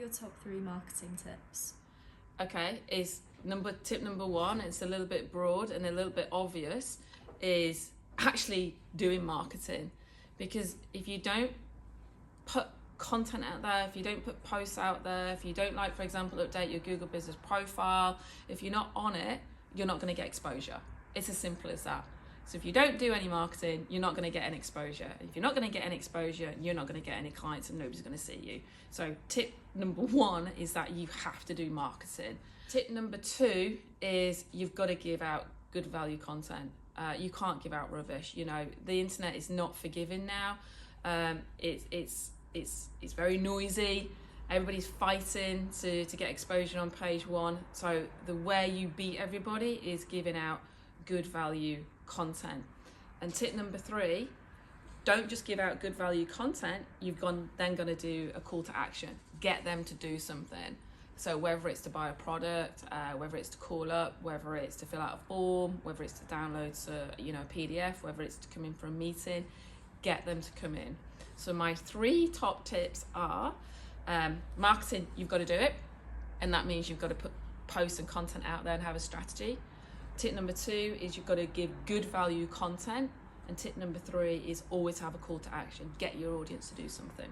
your top 3 marketing tips? Okay, tip number 1, it's a little bit broad and a little bit obvious, is actually doing marketing. Because if you don't put content out there, if you don't put posts out there, if you don't, like, for example, update your Google business profile, if you're not on it, you're not going to get exposure. It's as simple as that. So if you don't do any marketing, you're not going to get any exposure. If you're not going to get any exposure, you're not going to get any clients and nobody's going to see you. So tip number 1 is that you have to do marketing. Tip number 2 is you've got to give out good value content. You can't give out rubbish. You know, the internet is not forgiving now. It's very noisy. Everybody's fighting to get exposure on page 1. So the way you beat everybody is giving out good value content. And tip number 3, don't just give out good value content. You've then going to do a call to action. Get them to do something. So whether it's to buy a product, whether it's to call up, whether it's to fill out a form, whether it's to download a PDF, whether it's to come in for a meeting, get them to come in. So my 3 top tips are marketing, you've got to do it. And that means you've got to put posts and content out there and have a strategy. Tip number 2 is you've got to give good value content. And tip number 3 is always have a call to action. Get your audience to do something.